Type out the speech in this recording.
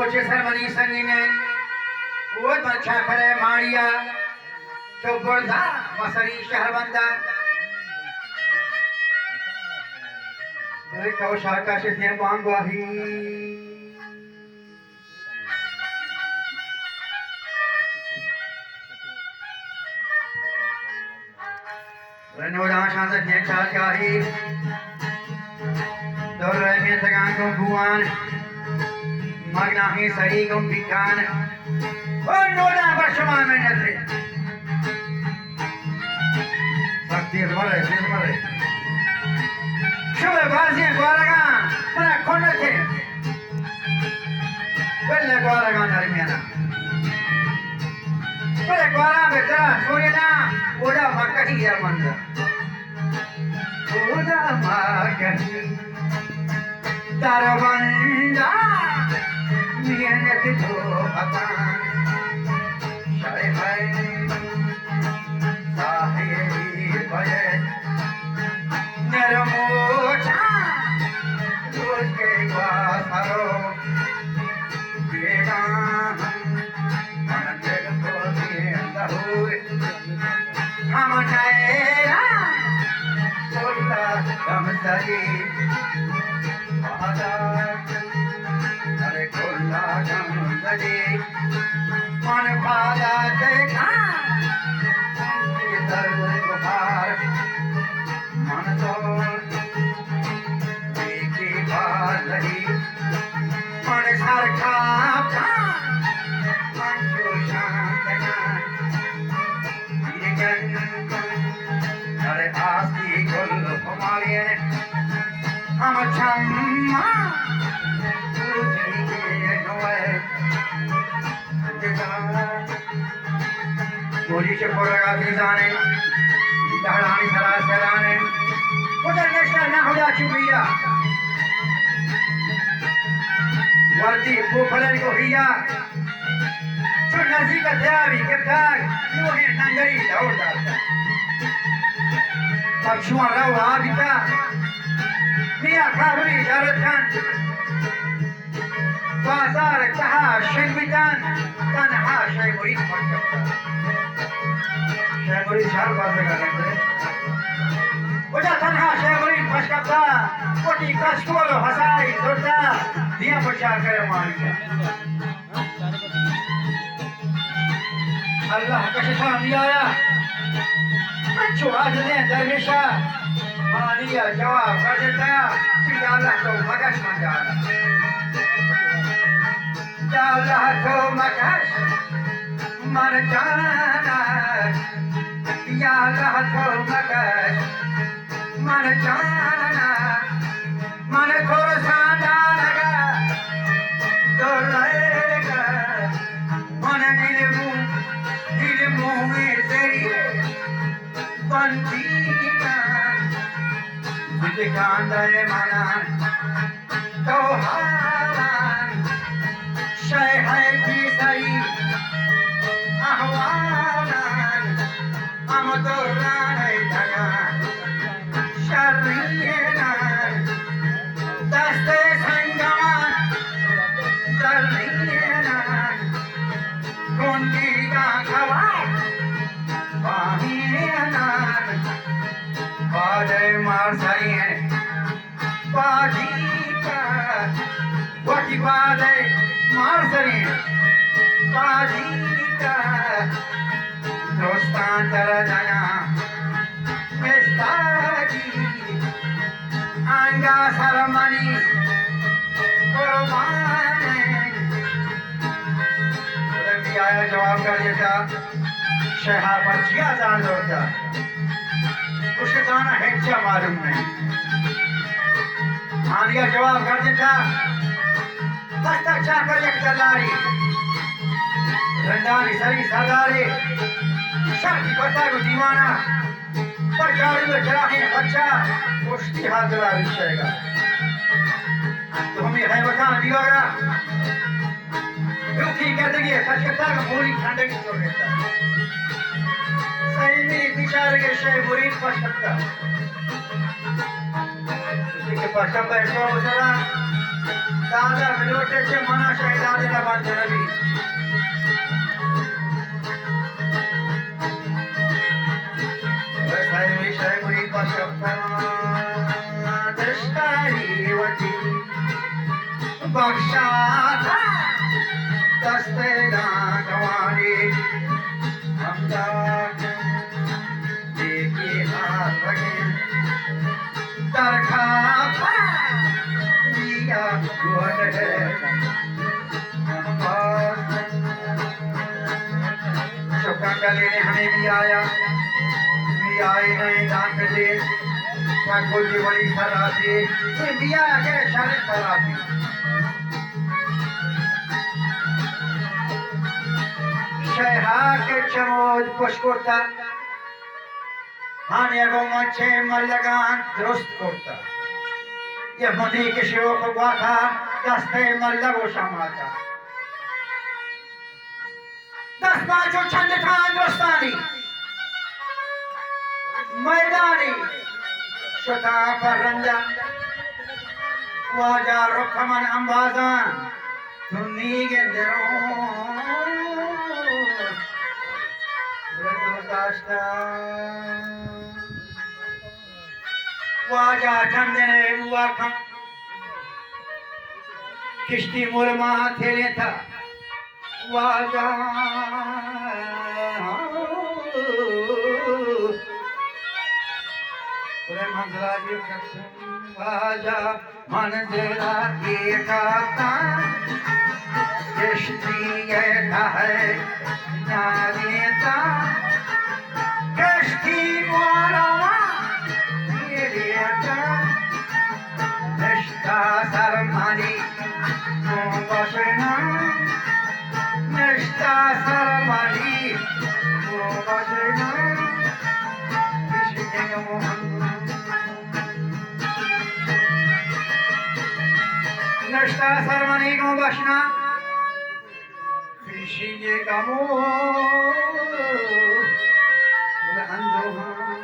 रोचे सरमनी संगीने वो बच्चा करे मारिया चौबरदा मसरी शहरबंदा देख कौशा का शिफे मांगवाही रनोदा शांत थे चाही दौर में तगान को भुवन magna hi sari gum bikan oh noda bashma mein natre sakti mare shube bazi gwaraga mana khonne the belle gwaraga darmiana belle gwara beta surina oda makati yarmanda oda makati tarvanda मेहनत तो पता शाय है साहिब भये नरमोचा उसके वासरो बेगा मन जग को दिया हुए हम नया बोला हम सही आदा मन पादा देखा बुखार मन तो देखी बात रही मन सर खा मन जो शांत अरे आस्ती गुल हमारे हम क्षमा गोली से फोड़ेगा जाने दहड़ानी सरा सराने उधर नशा ना हो जा चुकिया वर्दी फूफलन को हिया सुन नजी का त्यागी किताब यूं ही नंगरी दौड़ जाता पक्षुआ रहो आबिता मियां खाबरी जरतन बाजार कहा शैबितान तनहा शैबरी फटकता शैबरी चार बात करते उधर तनहा शैबरी फटकता कोटी कष्टों हंसाई जोड़ता दिया बचा करे मारिया अल्लाह का शिफा दिया बच्चों आज ने दरवेशा मारिया जवाब कर देता कि अल्लाह तो मगज मन जाना अल्लाह तो मगज मन जाना या अल्लाह तो मगज मन जाना मन थोड़ा सा डालेगा तो रहेगा मन दिल मुँह में तेरी बनती Dikandare manan Toharan Shay hai pisai Ahwanan Amadoran hai dagan Shariyenan Daste sangaman Shariyenan Kundiga kawai Pahiyanan Bade marsari hai Baji ka Wati bade marsari hai Baji ka Dostan taradaya Mestaji Anga saramani Kurbane Udah आया जवाब कर देता शहर पर 6000 होता कुछ गाना है क्या मालूम नहीं आलिया जवाब कर देता दस्ता चाकर एक दलारी रंडारी सरी सरदारी शादी करता है दीवाना पर गाड़ी में चला है बच्चा कुश्ती हाजिरा विषयगा तो हमें है बताना दिया क्योंकि कहते कि सचता का पूरी ठंडे की छोड़ देता है सही में विचार के शय मुरीद पर सकता इसके पश्चिम पर ऐसा हो जरा दादा मिलोटे से मना शहजादे का बात जनाबी सही में शय मुरीद पर सकता दृष्टारी वती बख्शा दस्ते ना गवानी हमदा देखी हाथ रखे तरखा दिया गुण है शुक्र का लेने हमें भी आए नहीं दान कर दे ठाकुर जी बड़ी शराबी ये दिया के शरीर शराबी के चमोद पुष्कोता हाँ ये गो मच्छे मल्लगान दुरुस्त कोता ये मधी के शिवों को गाथा दस्ते मल्लगो समाता 10 पाँचों छंद ठान दोस्तानी मैदानी शुता पर रंजा वाजा रुखमन अंबाजान तुन्नी के दिरों वाजा ठंडने हुआ खम किश्ती मुरमा थेले था वाजा पूरे मंगला जी वाजा मन तेरा एक किश्ती है नारेता कश्ती मोरवा निष्ठा सरमानी तो बसना निष्ठा सरमानी तो बसना किसी मोहन निष्ठा सरमानी को बसना किसी के कमो अंधो